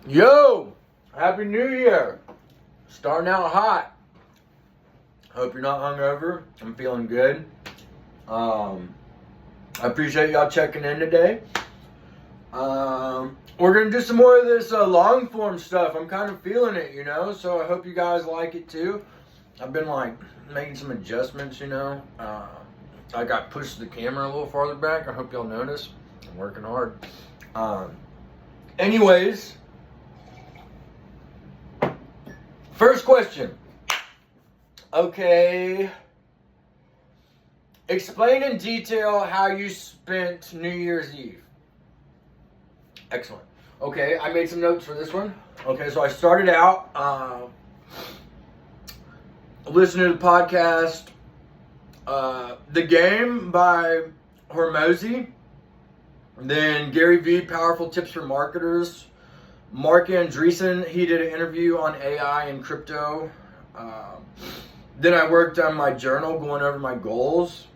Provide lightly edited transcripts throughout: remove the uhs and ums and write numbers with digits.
Yo, Happy New Year. Starting out hot. Hope you're not hungover. I'm feeling good. I appreciate y'all checking in today. We're going to do some more of this long form stuff. I'm kind of feeling it, so I hope you guys like it too. I've been making some adjustments, I got pushed the camera a little farther back. I hope y'all notice. I'm working hard. Anyways, first question. Okay. Explain in detail how you spent New Year's Eve. Excellent. Okay, I made some notes for this one. Okay, so I started out listening to the podcast The Game by Hormozy. Then Gary Vee, Powerful Tips for Marketers. Mark Andreessen, he did an interview on AI and crypto. Then I worked on my journal, going over my goals.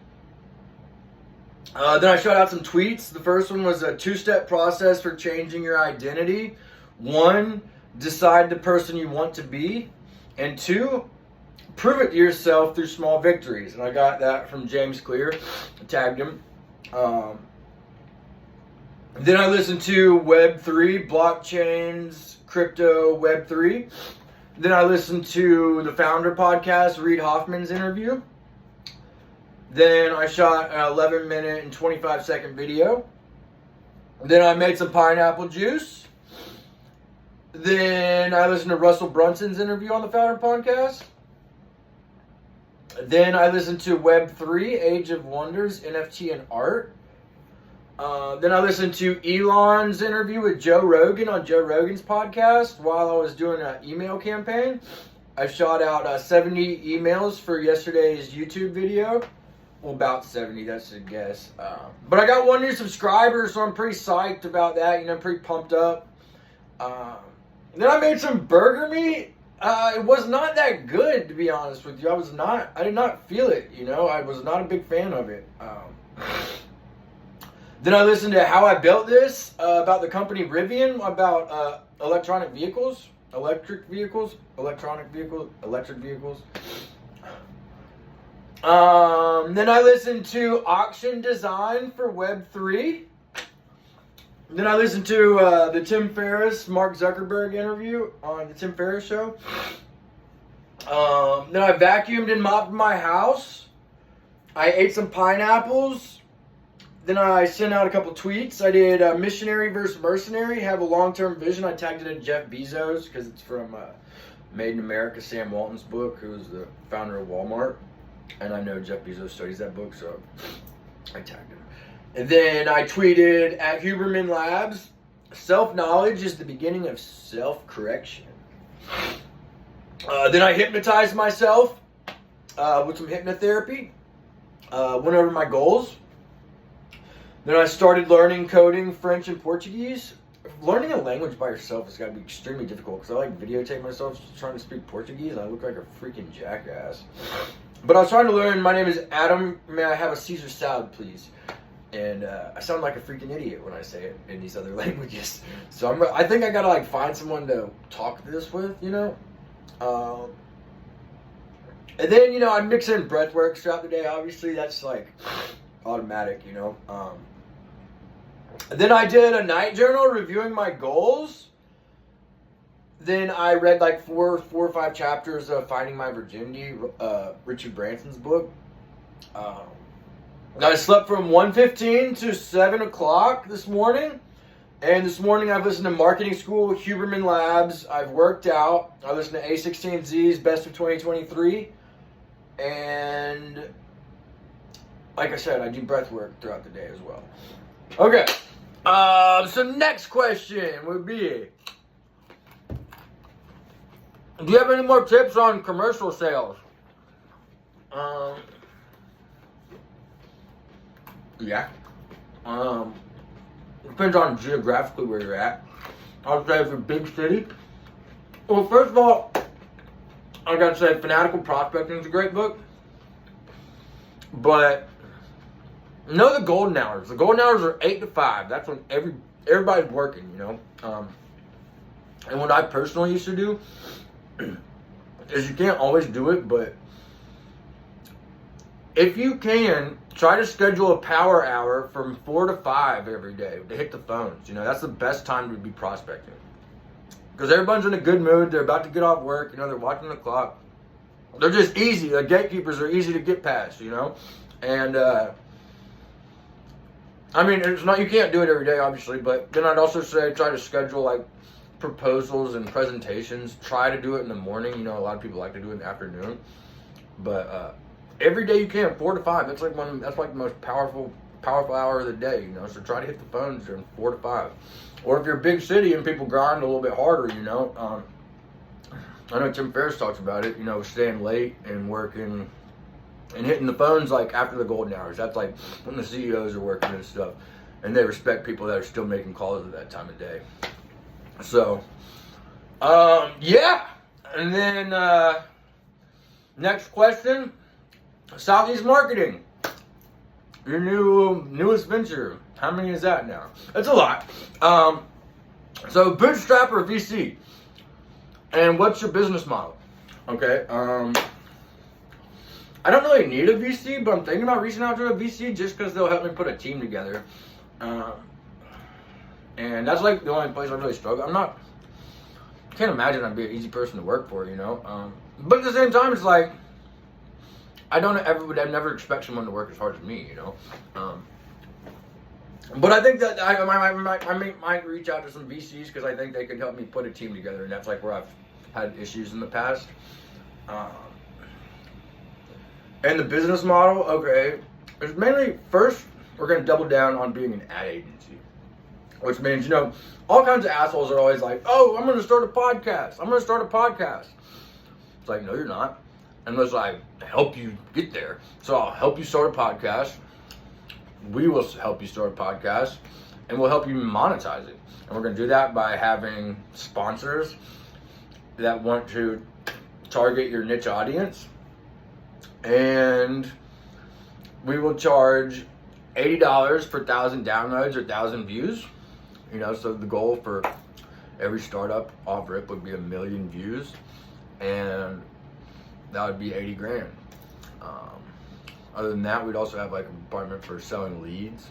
Then I shot out some tweets. The first one was a 2-step process for changing your identity. 1, decide the person you want to be. And 2, prove it to yourself through small victories. And I got that from James Clear. I tagged him. Then I listened to Web3, blockchains, crypto, Web3. Then I listened to the Founder podcast, Reid Hoffman's interview. Then I shot an 11-minute and 25-second video. Then I made some pineapple juice. Then I listened to Russell Brunson's interview on the Founder podcast. Then I listened to Web3, Age of Wonders, NFT and Art. Then I listened to Elon's interview with Joe Rogan on Joe Rogan's podcast while I was doing an email campaign. I shot out 70 emails for yesterday's YouTube video. Well, about 70, that's a guess. But I got 1 new subscriber, so I'm pretty psyched about that. Pretty pumped up. Then I made some burger meat. It was not that good, to be honest with you. I did not feel it, I was not a big fan of it. Then I listened to How I Built This, about the company Rivian, about electric vehicles. Then I listened to Auction Design for Web3. Then I listened to the Tim Ferriss, Mark Zuckerberg interview on the Tim Ferriss show. Then I vacuumed and mopped my house. I ate some pineapples. Then I sent out a couple tweets. I did Missionary versus Mercenary, have a long-term vision. I tagged it in Jeff Bezos because it's from Made in America, Sam Walton's book, who's the founder of Walmart. And I know Jeff Bezos studies that book, so I tagged him. And then I tweeted at Huberman Labs, self-knowledge is the beginning of self-correction. Then I hypnotized myself with some hypnotherapy. Went over my goals. Then I started learning coding French and Portuguese. Learning a language by yourself has got to be extremely difficult because I videotape myself trying to speak Portuguese and I look like a freaking jackass. But I was trying to learn. My name is Adam. May I have a Caesar salad, please? And I sound like a freaking idiot when I say it in these other languages. So I think I gotta find someone to talk this with, And then I mix in breath work throughout the day. Obviously, that's automatic, Then I did a night journal reviewing my goals. Then I read 4 or 5 chapters of Finding My Virginity, Richard Branson's book. I slept from 1:15 to 7 o'clock this morning. And this morning I've listened to Marketing School, Huberman Labs. I've worked out. I listened to A16Z's Best of 2023. And like I said, I do breath work throughout the day as well. Okay. So next question would be, do you have any more tips on commercial sales? Yeah. Depends on geographically where you're at. I would say if you're a big city. Well, first of all, I gotta say Fanatical Prospecting is a great book. But know the golden hours. The golden hours are 8 to 5. That's when everybody's working, And what I personally used to do is, you can't always do it, but if you can, try to schedule a power hour from 4 to 5 every day to hit the phones. You know, that's the best time to be prospecting. Because everyone's in a good mood. They're about to get off work. You know, they're watching the clock. They're just easy. The gatekeepers are easy to get past, you know. And, I mean, it's not, you can't do it every day, obviously. But then I'd also say try to schedule, like, proposals and presentations. Try to do it in the morning. You know, a lot of people like to do it in the afternoon. But, every day you can, 4 to 5. That's like the most powerful hour of the day, you know. So try to hit the phones during 4 to 5. Or if you're a big city and people grind a little bit harder, you know. I know Tim Ferriss talks about it, you know, staying late and working and hitting the phones like after the golden hours. That's like when the CEOs are working and stuff, and they respect people that are still making calls at that time of day. So, yeah. And then next question. Southeast Marketing, your newest venture. How many is that now? That's a lot. So bootstrap or VC, and what's your business model? Okay. I don't really need a VC, but I'm thinking about reaching out to a VC just because they'll help me put a team together. And that's like the only place I really struggle. I can't imagine I'd be an easy person to work for, you know. But at the same time, it's like, I'd never expect someone to work as hard as me, you know. But I think that I might reach out to some VCs because I think they could help me put a team together, and that's like where I've had issues in the past. And the business model, okay, it's mainly, first, we're going to double down on being an ad agency, which means, you know, all kinds of assholes are always like, oh, I'm going to start a podcast. It's like, no, you're not. Unless I help you get there. So I'll help you start a podcast. We will help you start a podcast. And we'll help you monetize it. And we're going to do that by having sponsors that want to target your niche audience. And we will charge $80 per 1,000 downloads or 1,000 views. You know, so the goal for every startup off rip would be 1 million views. And that would be 80 grand. Other than that, we'd also have like a department for selling leads,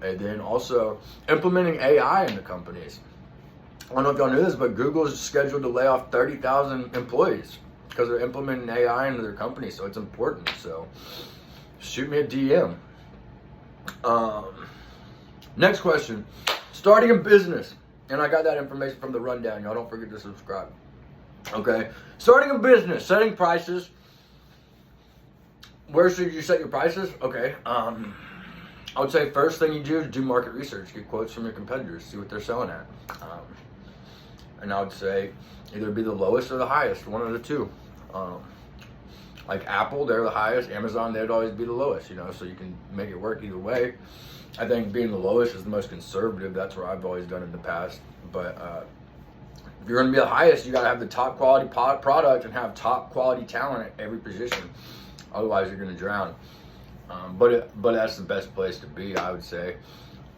and then also implementing AI into companies. I don't know if y'all knew this, but Google is scheduled to lay off 30,000 employees because they're implementing AI into their company. So it's important. So shoot me a DM. Next question: starting a business, and I got that information from the rundown. Y'all don't forget to subscribe. Okay, starting a business, setting prices. Where should you set your prices? Okay, I would say first thing you do is do market research, get quotes from your competitors, see what they're selling at. And I would say either be the lowest or the highest, one of the two. Like Apple, they're the highest. Amazon, they'd always be the lowest, you know, so you can make it work either way. I think being the lowest is the most conservative. That's what I've always done in the past. But if you're going to be the highest, you got to have the top quality product and have top quality talent at every position. Otherwise, you're going to drown. But that's the best place to be, I would say.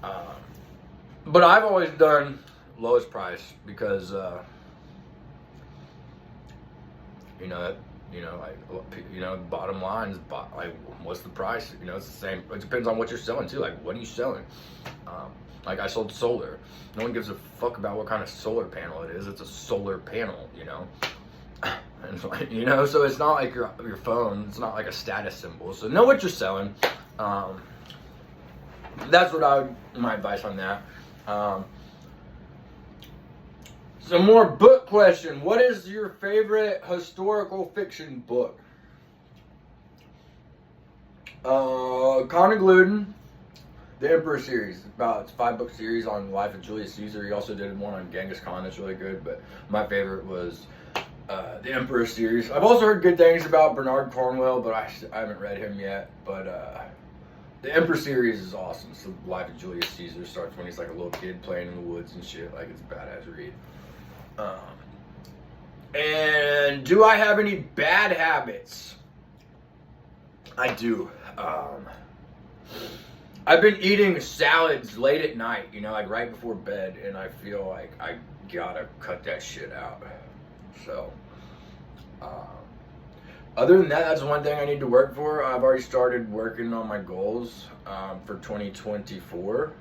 But I've always done lowest price because, bottom line is like, what's the price? You know, it's the same. It depends on what you're selling too. Like, what are you selling? Like, I sold solar. No one gives a fuck about what kind of solar panel it is. It's a solar panel, you know. And, you know, so it's not like your phone. It's not like a status symbol. So know what you're selling. That's what my advice on that. Some more book question. What is your favorite historical fiction book? Conor Gluden, The Emperor series. It's a 5-book series on the life of Julius Caesar. He also did one on Genghis Khan that's really good, but my favorite was the Emperor series. I've also heard good things about Bernard Cornwell, but I haven't read him yet. But the Emperor series is awesome. So the life of Julius Caesar starts when he's like a little kid playing in the woods and shit. Like, it's a badass read. And do I have any bad habits? I do. I've been eating salads late at night, you know, like right before bed, and I feel like I gotta cut that shit out. So, other than that, that's one thing I need to work for. I've already started working on my goals for 2024.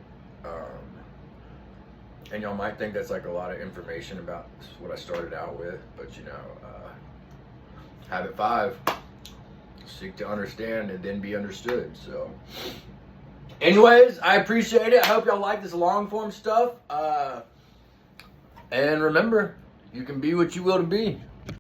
And y'all might think that's like a lot of information about what I started out with, but habit 5, seek to understand and then be understood. So, anyways, I appreciate it. I hope y'all like this long form stuff. And remember, you can be what you will to be.